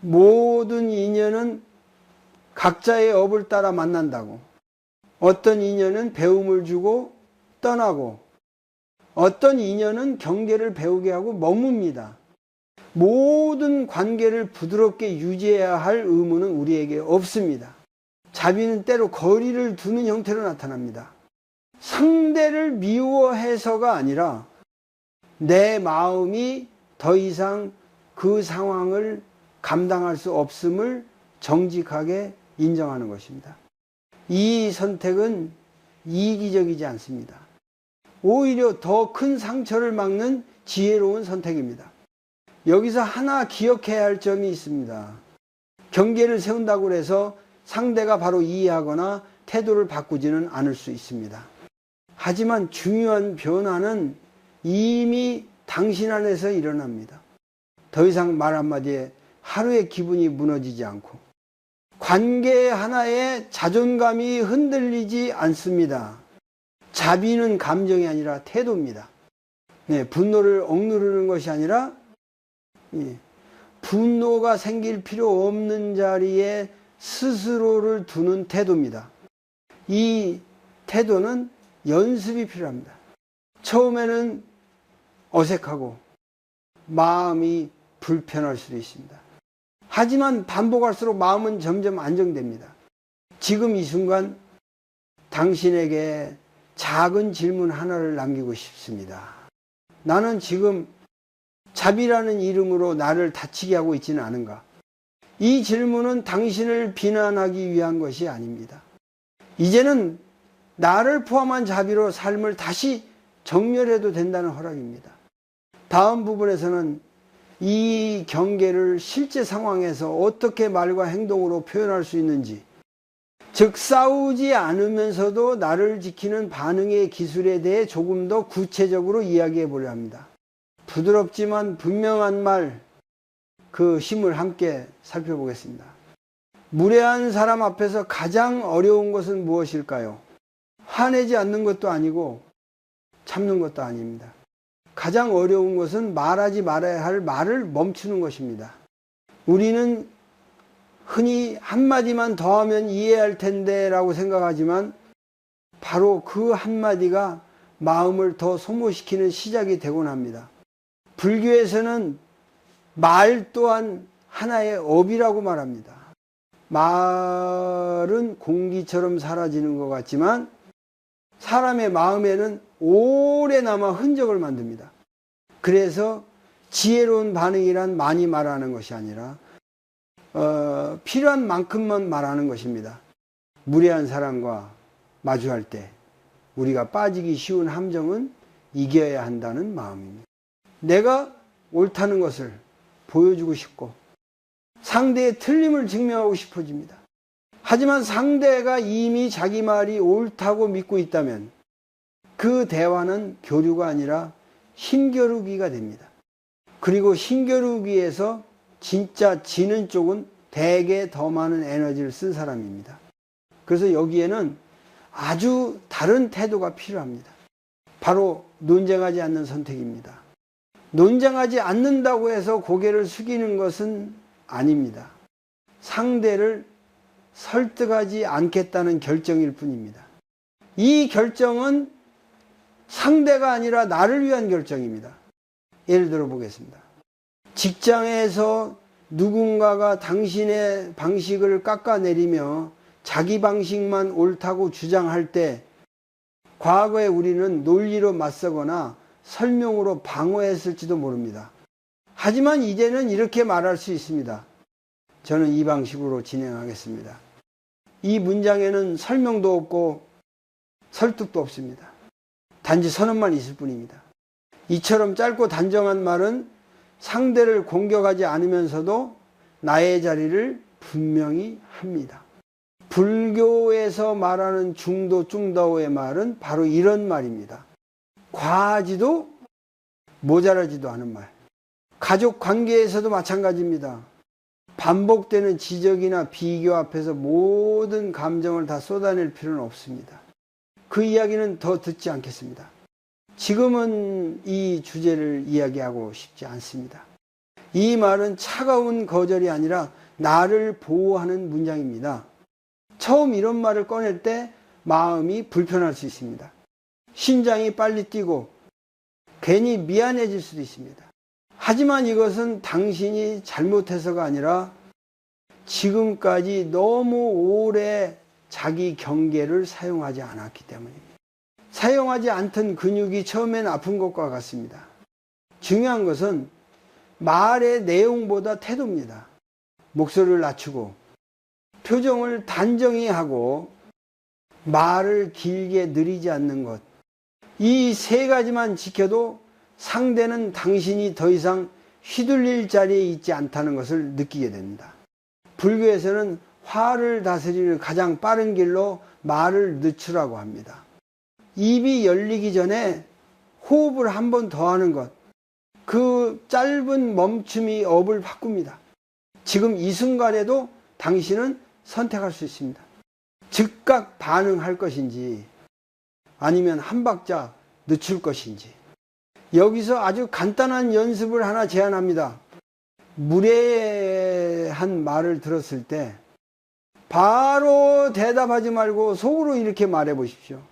모든 인연은 각자의 업을 따라 만난다고. 어떤 인연은 배움을 주고 떠나고, 어떤 인연은 경계를 배우게 하고 머뭅니다. 모든 관계를 부드럽게 유지해야 할 의무는 우리에게 없습니다. 자비는 때로 거리를 두는 형태로 나타납니다. 상대를 미워해서가 아니라 내 마음이 더 이상 그 상황을 감당할 수 없음을 정직하게 인정하는 것입니다. 이 선택은 이기적이지 않습니다. 오히려 더 큰 상처를 막는 지혜로운 선택입니다. 여기서 하나 기억해야 할 점이 있습니다. 경계를 세운다고 해서 상대가 바로 이해하거나 태도를 바꾸지는 않을 수 있습니다. 하지만 중요한 변화는 이미 당신 안에서 일어납니다. 더 이상 말 한마디에 하루의 기분이 무너지지 않고 관계 하나에 자존감이 흔들리지 않습니다. 자비는 감정이 아니라 태도입니다. 분노를 억누르는 것이 아니라 분노가 생길 필요 없는 자리에 스스로를 두는 태도입니다. 이 태도는 연습이 필요합니다. 처음에는 어색하고 마음이 불편할 수도 있습니다. 하지만 반복할수록 마음은 점점 안정됩니다. 지금 이 순간 당신에게 작은 질문 하나를 남기고 싶습니다. 나는 지금 자비라는 이름으로 나를 다치게 하고 있지는 않은가? 이 질문은 당신을 비난하기 위한 것이 아닙니다. 이제는 나를 포함한 자비로 삶을 다시 정렬해도 된다는 허락입니다. 다음 부분에서는 이 경계를 실제 상황에서 어떻게 말과 행동으로 표현할 수 있는지, 즉 싸우지 않으면서도 나를 지키는 반응의 기술에 대해 조금 더 구체적으로 이야기해 보려 합니다. 부드럽지만 분명한 말, 그 힘을 함께 살펴보겠습니다. 무례한 사람 앞에서 가장 어려운 것은 무엇일까요? 화내지 않는 것도 아니고 참는 것도 아닙니다. 가장 어려운 것은 말하지 말아야 할 말을 멈추는 것입니다. 우리는 흔히 한마디만 더 하면 이해할 텐데 라고 생각하지만 바로 그 한마디가 마음을 더 소모시키는 시작이 되곤 합니다. 불교에서는 말 또한 하나의 업이라고 말합니다. 말은 공기처럼 사라지는 것 같지만 사람의 마음에는 오래 남아 흔적을 만듭니다. 그래서 지혜로운 반응이란 많이 말하는 것이 아니라 필요한 만큼만 말하는 것입니다. 무례한 사람과 마주할 때 우리가 빠지기 쉬운 함정은 이겨야 한다는 마음입니다. 내가 옳다는 것을 보여주고 싶고 상대의 틀림을 증명하고 싶어집니다. 하지만 상대가 이미 자기 말이 옳다고 믿고 있다면 그 대화는 교류가 아니라 힘겨루기가 됩니다. 그리고 힘겨루기에서 진짜 지는 쪽은 대개 더 많은 에너지를 쓴 사람입니다. 그래서 여기에는 아주 다른 태도가 필요합니다. 바로 논쟁하지 않는 선택입니다. 논쟁하지 않는다고 해서 고개를 숙이는 것은 아닙니다. 상대를 설득하지 않겠다는 결정일 뿐입니다. 이 결정은 상대가 아니라 나를 위한 결정입니다. 예를 들어 보겠습니다. 직장에서 누군가가 당신의 방식을 깎아내리며 자기 방식만 옳다고 주장할 때 과거에 우리는 논리로 맞서거나 설명으로 방어했을지도 모릅니다. 하지만 이제는 이렇게 말할 수 있습니다. 저는 이 방식으로 진행하겠습니다. 이 문장에는 설명도 없고 설득도 없습니다. 단지 선언만 있을 뿐입니다. 이처럼 짧고 단정한 말은 상대를 공격하지 않으면서도 나의 자리를 분명히 합니다. 불교에서 말하는 중도 중다오의 말은 바로 이런 말입니다. 과하지도 모자라지도 않은 말. 가족 관계에서도 마찬가지입니다. 반복되는 지적이나 비교 앞에서 모든 감정을 다 쏟아낼 필요는 없습니다. 그 이야기는 더 듣지 않겠습니다. 지금은 이 주제를 이야기하고 싶지 않습니다. 이 말은 차가운 거절이 아니라 나를 보호하는 문장입니다. 처음 이런 말을 꺼낼 때 마음이 불편할 수 있습니다. 심장이 빨리 뛰고 괜히 미안해질 수도 있습니다. 하지만 이것은 당신이 잘못해서가 아니라 지금까지 너무 오래 자기 경계를 사용하지 않았기 때문입니다. 사용하지 않던 근육이 처음엔 아픈 것과 같습니다. 중요한 것은 말의 내용보다 태도입니다. 목소리를 낮추고 표정을 단정히 하고 말을 길게 느리지 않는 것. 이 세 가지만 지켜도 상대는 당신이 더 이상 휘둘릴 자리에 있지 않다는 것을 느끼게 됩니다. 불교에서는 화를 다스리는 가장 빠른 길로 말을 늦추라고 합니다. 입이 열리기 전에 호흡을 한 번 더 하는 것. 그 짧은 멈춤이 업을 바꿉니다. 지금 이 순간에도 당신은 선택할 수 있습니다. 즉각 반응할 것인지 아니면 한 박자 늦출 것인지. 여기서 아주 간단한 연습을 하나 제안합니다. 무례한 말을 들었을 때 바로 대답하지 말고 속으로 이렇게 말해 보십시오.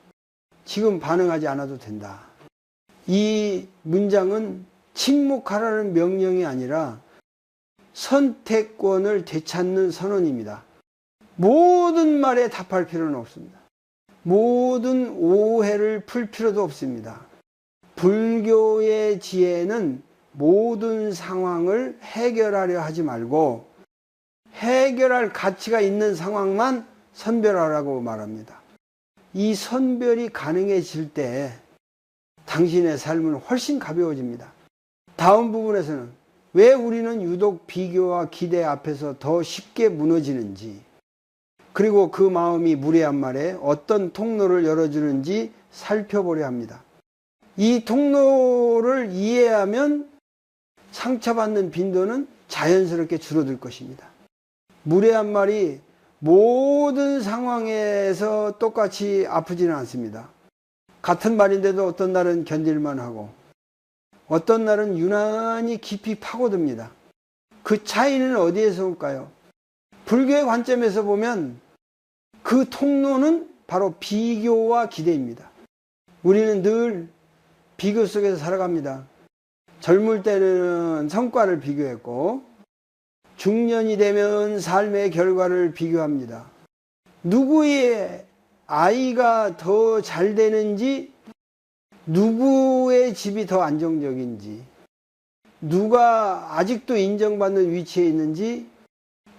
지금 반응하지 않아도 된다. 이 문장은 침묵하라는 명령이 아니라 선택권을 되찾는 선언입니다. 모든 말에 답할 필요는 없습니다. 모든 오해를 풀 필요도 없습니다. 불교의 지혜는 모든 상황을 해결하려 하지 말고 해결할 가치가 있는 상황만 선별하라고 말합니다. 이 선별이 가능해질 때 당신의 삶은 훨씬 가벼워집니다. 다음 부분에서는 왜 우리는 유독 비교와 기대 앞에서 더 쉽게 무너지는지, 그리고 그 마음이 무례한 말에 어떤 통로를 열어주는지 살펴보려 합니다. 이 통로를 이해하면 상처받는 빈도는 자연스럽게 줄어들 것입니다. 무례한 말이 모든 상황에서 똑같이 아프지는 않습니다. 같은 말인데도 어떤 날은 견딜만 하고 어떤 날은 유난히 깊이 파고듭니다. 그 차이는 어디에서 올까요? 불교의 관점에서 보면 그 통로는 바로 비교와 기대입니다. 우리는 늘 비교 속에서 살아갑니다. 젊을 때는 성과를 비교했고 중년이 되면 삶의 결과를 비교합니다. 누구의 아이가 더 잘 되는지, 누구의 집이 더 안정적인지, 누가 아직도 인정받는 위치에 있는지,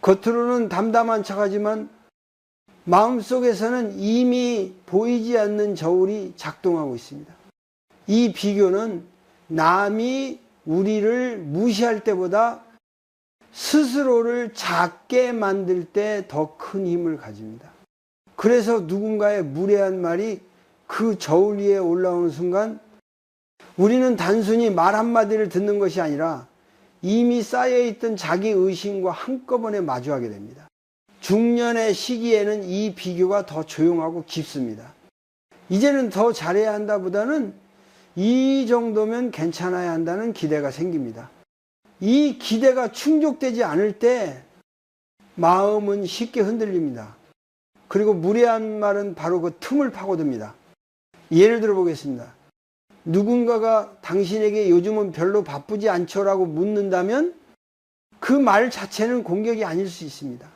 겉으로는 담담한 척하지만 마음속에서는 이미 보이지 않는 저울이 작동하고 있습니다. 이 비교는 남이 우리를 무시할 때보다 스스로를 작게 만들 때 더 큰 힘을 가집니다. 그래서 누군가의 무례한 말이 그 저울 위에 올라오는 순간 우리는 단순히 말 한마디를 듣는 것이 아니라 이미 쌓여있던 자기 의심과 한꺼번에 마주하게 됩니다. 중년의 시기에는 이 비교가 더 조용하고 깊습니다. 이제는 더 잘해야 한다보다는 이 정도면 괜찮아야 한다는 기대가 생깁니다. 이 기대가 충족되지 않을 때 마음은 쉽게 흔들립니다. 그리고 무례한 말은 바로 그 틈을 파고듭니다. 예를 들어 보겠습니다. 누군가가 당신에게 요즘은 별로 바쁘지 않죠라고 묻는다면 그 말 자체는 공격이 아닐 수 있습니다.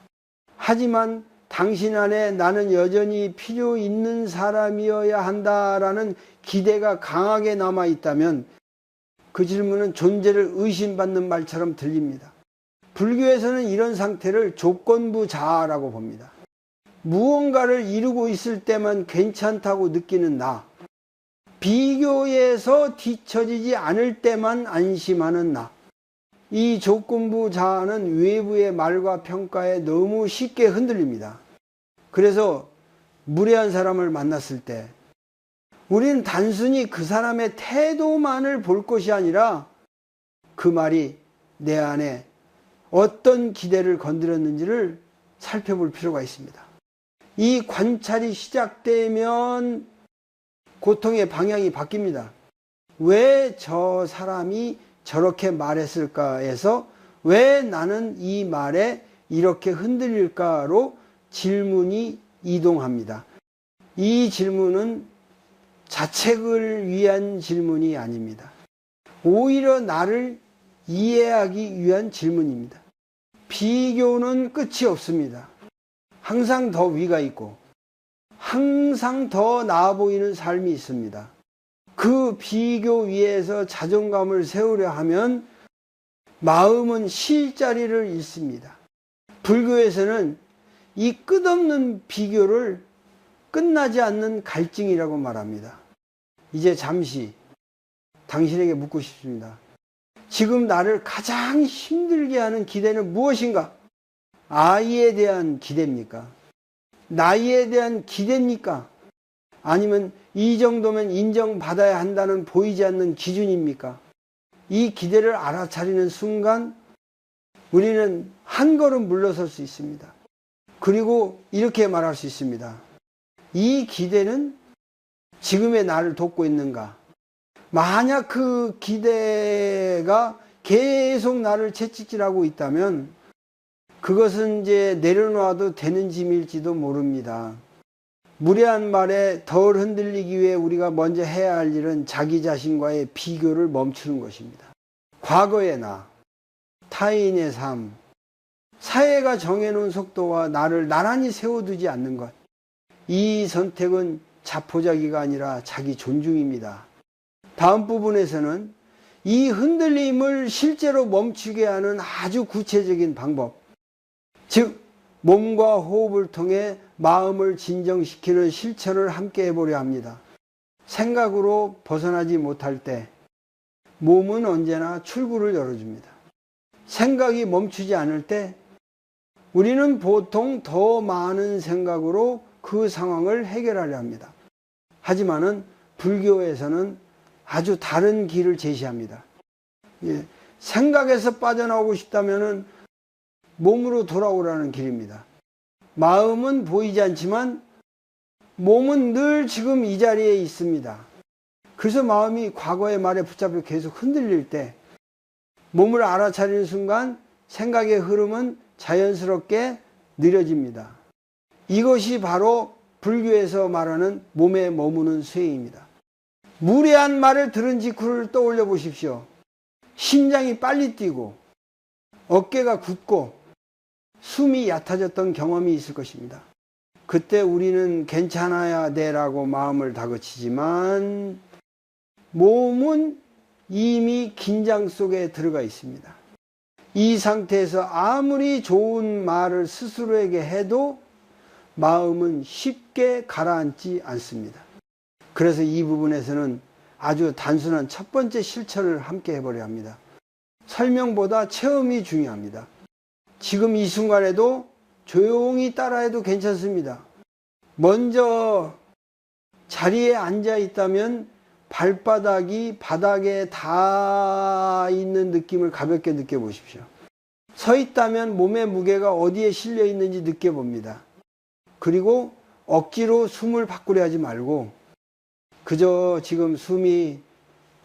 하지만 당신 안에 나는 여전히 필요 있는 사람이어야 한다라는 기대가 강하게 남아 있다면 그 질문은 존재를 의심받는 말처럼 들립니다. 불교에서는 이런 상태를 조건부 자아라고 봅니다. 무언가를 이루고 있을 때만 괜찮다고 느끼는 나, 비교에서 뒤처지지 않을 때만 안심하는 나. 이 조건부 자아는 외부의 말과 평가에 너무 쉽게 흔들립니다. 그래서 무례한 사람을 만났을 때 우리는 단순히 그 사람의 태도만을 볼 것이 아니라 그 말이 내 안에 어떤 기대를 건드렸는지를 살펴볼 필요가 있습니다. 이 관찰이 시작되면 고통의 방향이 바뀝니다. 왜 저 사람이 저렇게 말했을까에서 왜 나는 이 말에 이렇게 흔들릴까로 질문이 이동합니다. 이 질문은 자책을 위한 질문이 아닙니다. 오히려 나를 이해하기 위한 질문입니다. 비교는 끝이 없습니다. 항상 더 위가 있고 항상 더 나아 보이는 삶이 있습니다. 그 비교 위에서 자존감을 세우려 하면 마음은 쉴 자리를 잃습니다. 불교에서는 이 끝없는 비교를 끝나지 않는 갈증이라고 말합니다. 이제 잠시 당신에게 묻고 싶습니다. 지금 나를 가장 힘들게 하는 기대는 무엇인가? 아이에 대한 기대입니까? 나이에 대한 기대입니까? 아니면 이 정도면 인정받아야 한다는 보이지 않는 기준입니까? 이 기대를 알아차리는 순간 우리는 한 걸음 물러설 수 있습니다. 그리고 이렇게 말할 수 있습니다. 이 기대는 지금의 나를 돕고 있는가? 만약 그 기대가 계속 나를 채찍질하고 있다면 그것은 이제 내려놔도 되는 짐일지도 모릅니다. 무례한 말에 덜 흔들리기 위해 우리가 먼저 해야 할 일은 자기 자신과의 비교를 멈추는 것입니다. 과거의 나, 타인의 삶, 사회가 정해놓은 속도와 나를 나란히 세워두지 않는 것. 이 선택은 자포자기가 아니라 자기 존중입니다. 다음 부분에서는 이 흔들림을 실제로 멈추게 하는 아주 구체적인 방법, 즉 몸과 호흡을 통해 마음을 진정시키는 실천을 함께 해보려 합니다. 생각으로 벗어나지 못할 때 몸은 언제나 출구를 열어줍니다. 생각이 멈추지 않을 때 우리는 보통 더 많은 생각으로 그 상황을 해결하려 합니다. 하지만은 불교에서는 아주 다른 길을 제시합니다. 생각에서 빠져나오고 싶다면은 몸으로 돌아오라는 길입니다. 마음은 보이지 않지만 몸은 늘 지금 이 자리에 있습니다. 그래서 마음이 과거의 말에 붙잡혀 계속 흔들릴 때 몸을 알아차리는 순간 생각의 흐름은 자연스럽게 느려집니다. 이것이 바로 불교에서 말하는 몸에 머무는 수행입니다. 무례한 말을 들은 직후를 떠올려 보십시오. 심장이 빨리 뛰고 어깨가 굳고 숨이 얕아졌던 경험이 있을 것입니다. 그때 우리는 괜찮아야 돼라고 마음을 다그치지만 몸은 이미 긴장 속에 들어가 있습니다. 이 상태에서 아무리 좋은 말을 스스로에게 해도 마음은 쉽게 가라앉지 않습니다. 그래서 이 부분에서는 아주 단순한 첫 번째 실천을 함께 해보려 합니다. 설명보다 체험이 중요합니다. 지금 이 순간에도 조용히 따라해도 괜찮습니다. 먼저 자리에 앉아 있다면 발바닥이 바닥에 닿아 있는 느낌을 가볍게 느껴보십시오. 서 있다면 몸의 무게가 어디에 실려 있는지 느껴봅니다. 그리고 억지로 숨을 바꾸려 하지 말고 그저 지금 숨이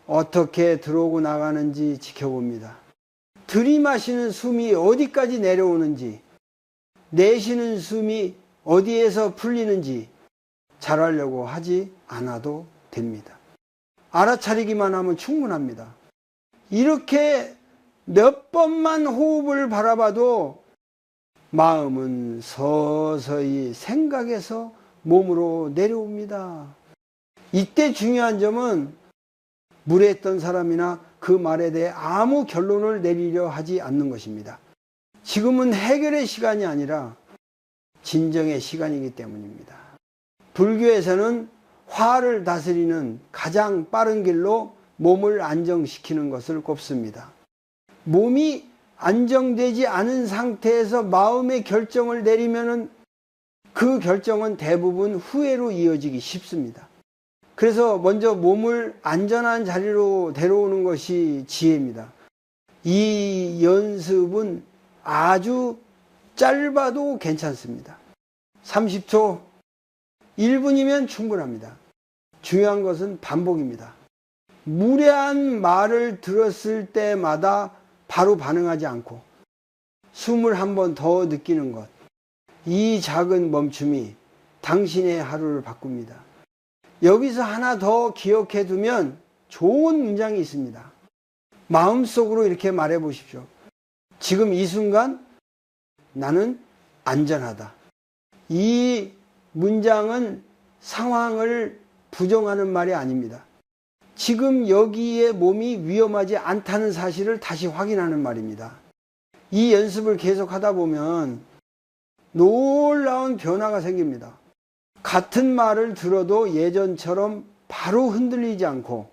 어떻게 들어오고 나가는지 지켜봅니다. 들이마시는 숨이 어디까지 내려오는지, 내쉬는 숨이 어디에서 풀리는지 잘 하려고 하지 않아도 됩니다. 알아차리기만 하면 충분합니다. 이렇게 몇 번만 호흡을 바라봐도 마음은 서서히 생각에서 몸으로 내려옵니다. 이때 중요한 점은 무례했던 사람이나 그 말에 대해 아무 결론을 내리려 하지 않는 것입니다. 지금은 해결의 시간이 아니라 진정의 시간이기 때문입니다. 불교에서는 화를 다스리는 가장 빠른 길로 몸을 안정시키는 것을 꼽습니다. 몸이 안정되지 않은 상태에서 마음의 결정을 내리면은 그 결정은 대부분 후회로 이어지기 쉽습니다. 그래서 먼저 몸을 안전한 자리로 데려오는 것이 지혜입니다. 이 연습은 아주 짧아도 괜찮습니다. 30초, 1분이면 충분합니다. 중요한 것은 반복입니다. 무례한 말을 들었을 때마다 바로 반응하지 않고 숨을 한 번 더 느끼는 것. 이 작은 멈춤이 당신의 하루를 바꿉니다. 여기서 하나 더 기억해 두면 좋은 문장이 있습니다. 마음속으로 이렇게 말해 보십시오. 지금 이 순간 나는 안전하다. 이 문장은 상황을 부정하는 말이 아닙니다. 지금 여기에 몸이 위험하지 않다는 사실을 다시 확인하는 말입니다. 이 연습을 계속하다 보면 놀라운 변화가 생깁니다. 같은 말을 들어도 예전처럼 바로 흔들리지 않고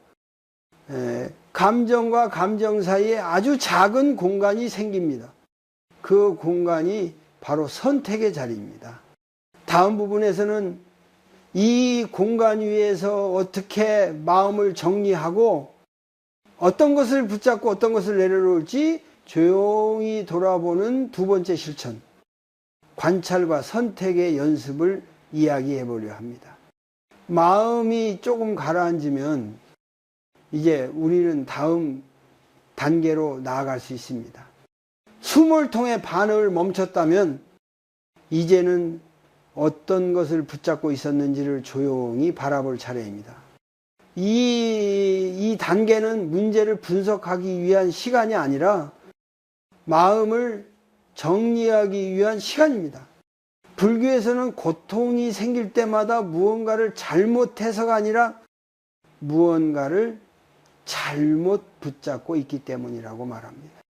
감정과 감정 사이에 아주 작은 공간이 생깁니다. 그 공간이 바로 선택의 자리입니다. 다음 부분에서는 이 공간 위에서 어떻게 마음을 정리하고 어떤 것을 붙잡고 어떤 것을 내려놓을지 조용히 돌아보는 두 번째 실천, 관찰과 선택의 연습을 이야기해 보려 합니다. 마음이 조금 가라앉으면 이제 우리는 다음 단계로 나아갈 수 있습니다. 숨을 통해 반응을 멈췄다면 이제는 어떤 것을 붙잡고 있었는지를 조용히 바라볼 차례입니다. 이 단계는 문제를 분석하기 위한 시간이 아니라 마음을 정리하기 위한 시간입니다. 불교에서는 고통이 생길 때마다 무언가를 잘못해서가 아니라 무언가를 잘못 붙잡고 있기 때문이라고 말합니다.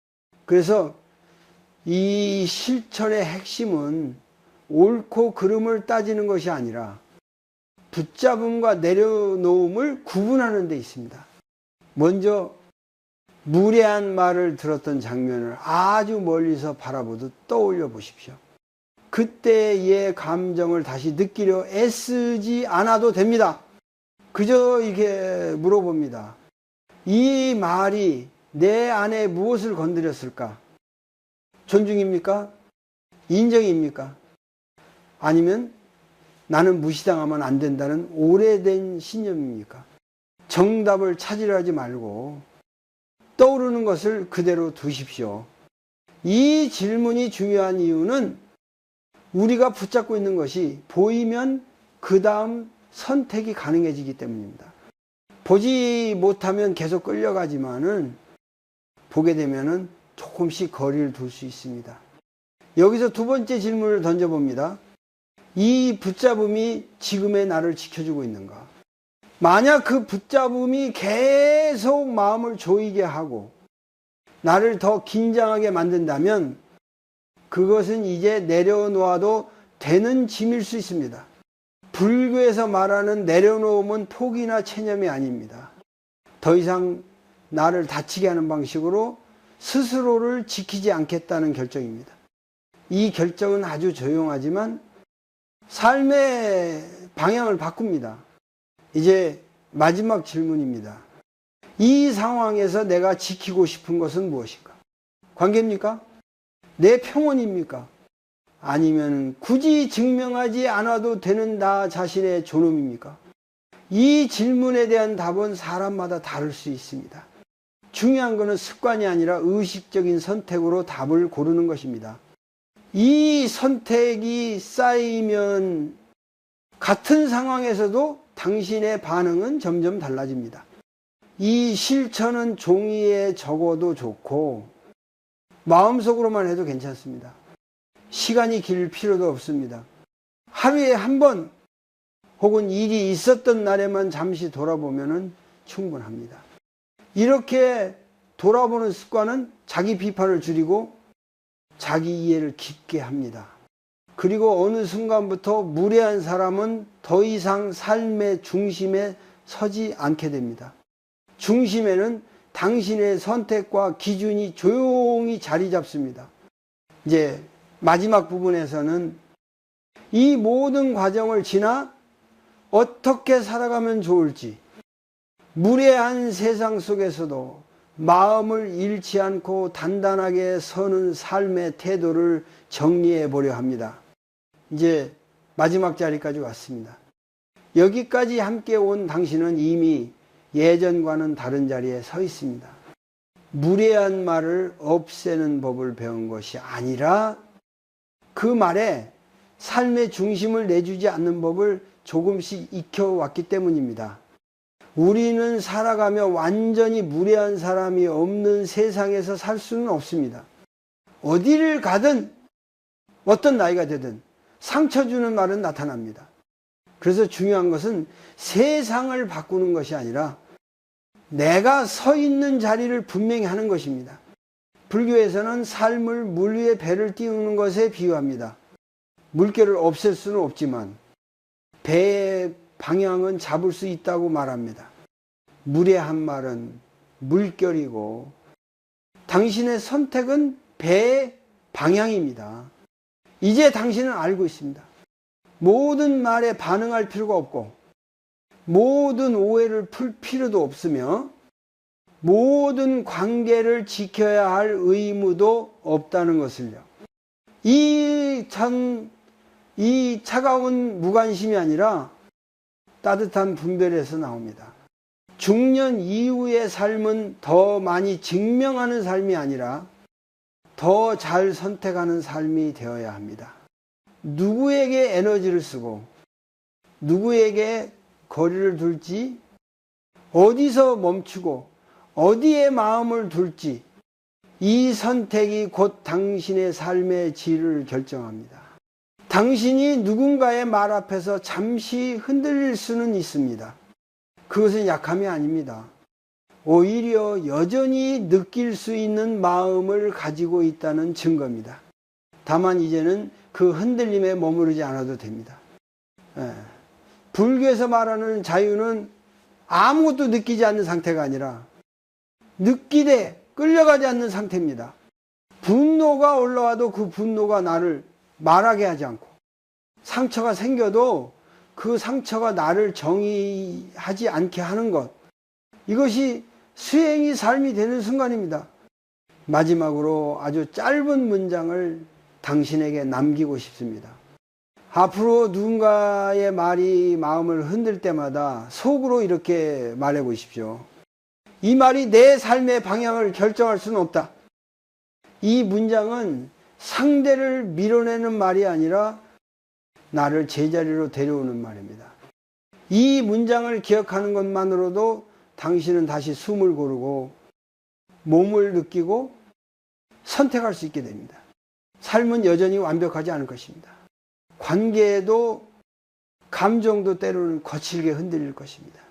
그래서 이 실천의 핵심은 옳고 그름을 따지는 것이 아니라 붙잡음과 내려놓음을 구분하는 데 있습니다. 먼저 무례한 말을 들었던 장면을 아주 멀리서 바라보듯 떠올려 보십시오. 그때의 감정을 다시 느끼려 애쓰지 않아도 됩니다. 그저 이렇게 물어봅니다. 이 말이 내 안에 무엇을 건드렸을까? 존중입니까? 인정입니까? 아니면 나는 무시당하면 안 된다는 오래된 신념입니까? 정답을 찾으려 하지 말고 떠오르는 것을 그대로 두십시오. 이 질문이 중요한 이유는 우리가 붙잡고 있는 것이 보이면 그 다음 선택이 가능해지기 때문입니다. 보지 못하면 계속 끌려가지만은 보게 되면은 조금씩 거리를 둘 수 있습니다. 여기서 두 번째 질문을 던져봅니다. 이 붙잡음이 지금의 나를 지켜주고 있는가? 만약 그 붙잡음이 계속 마음을 조이게 하고 나를 더 긴장하게 만든다면 그것은 이제 내려놓아도 되는 짐일 수 있습니다. 불교에서 말하는 내려놓음은 포기나 체념이 아닙니다. 더 이상 나를 다치게 하는 방식으로 스스로를 지키지 않겠다는 결정입니다. 이 결정은 아주 조용하지만 삶의 방향을 바꿉니다. 이제 마지막 질문입니다. 이 상황에서 내가 지키고 싶은 것은 무엇인가? 관계입니까? 내 평온입니까? 아니면 굳이 증명하지 않아도 되는 나 자신의 존엄입니까? 이 질문에 대한 답은 사람마다 다를 수 있습니다. 중요한 것은 습관이 아니라 의식적인 선택으로 답을 고르는 것입니다. 이 선택이 쌓이면 같은 상황에서도 당신의 반응은 점점 달라집니다. 이 실천은 종이에 적어도 좋고 마음속으로만 해도 괜찮습니다. 시간이 길 필요도 없습니다. 하루에 한 번 혹은 일이 있었던 날에만 잠시 돌아보면 충분합니다. 이렇게 돌아보는 습관은 자기 비판을 줄이고 자기 이해를 깊게 합니다. 그리고 어느 순간부터 무례한 사람은 더 이상 삶의 중심에 서지 않게 됩니다. 중심에는 당신의 선택과 기준이 조용히 자리 잡습니다. 이제 마지막 부분에서는 이 모든 과정을 지나 어떻게 살아가면 좋을지, 무례한 세상 속에서도 마음을 잃지 않고 단단하게 서는 삶의 태도를 정리해 보려 합니다. 이제 마지막 자리까지 왔습니다. 여기까지 함께 온 당신은 이미 예전과는 다른 자리에 서 있습니다. 무례한 말을 없애는 법을 배운 것이 아니라 그 말에 삶의 중심을 내주지 않는 법을 조금씩 익혀왔기 때문입니다. 우리는 살아가며 완전히 무례한 사람이 없는 세상에서 살 수는 없습니다. 어디를 가든 어떤 나이가 되든 상처 주는 말은 나타납니다. 그래서 중요한 것은 세상을 바꾸는 것이 아니라 내가 서 있는 자리를 분명히 하는 것입니다. 불교에서는 삶을 물 위에 배를 띄우는 것에 비유합니다. 물결을 없앨 수는 없지만 배의 방향은 잡을 수 있다고 말합니다. 무례한 말은 물결이고 당신의 선택은 배의 방향입니다. 이제 당신은 알고 있습니다. 모든 말에 반응할 필요가 없고 모든 오해를 풀 필요도 없으며 모든 관계를 지켜야 할 의무도 없다는 것을요. 이 차가운 무관심이 아니라 따뜻한 분별에서 나옵니다. 중년 이후의 삶은 더 많이 증명하는 삶이 아니라 더 잘 선택하는 삶이 되어야 합니다. 누구에게 에너지를 쓰고 누구에게 거리를 둘지, 어디서 멈추고 어디에 마음을 둘지, 이 선택이 곧 당신의 삶의 질을 결정합니다. 당신이 누군가의 말 앞에서 잠시 흔들릴 수는 있습니다. 그것은 약함이 아닙니다. 오히려 여전히 느낄 수 있는 마음을 가지고 있다는 증거입니다. 다만 이제는 그 흔들림에 머무르지 않아도 됩니다. 불교에서 말하는 자유는 아무것도 느끼지 않는 상태가 아니라 느끼되 끌려가지 않는 상태입니다. 분노가 올라와도 그 분노가 나를 말하게 하지 않고, 상처가 생겨도 그 상처가 나를 정의하지 않게 하는 것, 이것이 수행이 삶이 되는 순간입니다. 마지막으로 아주 짧은 문장을 당신에게 남기고 싶습니다. 앞으로 누군가의 말이 마음을 흔들 때마다 속으로 이렇게 말해 보십시오. 이 말이 내 삶의 방향을 결정할 수는 없다. 이 문장은 상대를 밀어내는 말이 아니라 나를 제자리로 데려오는 말입니다. 이 문장을 기억하는 것만으로도 당신은 다시 숨을 고르고 몸을 느끼고 선택할 수 있게 됩니다. 삶은 여전히 완벽하지 않을 것입니다. 관계도 감정도 때로는 거칠게 흔들릴 것입니다.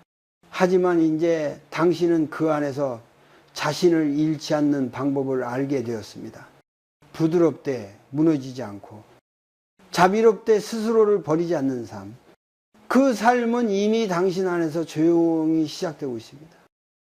하지만 이제 당신은 그 안에서 자신을 잃지 않는 방법을 알게 되었습니다. 부드럽되 무너지지 않고 자비롭되 스스로를 버리지 않는 삶. 그 삶은 이미 당신 안에서 조용히 시작되고 있습니다.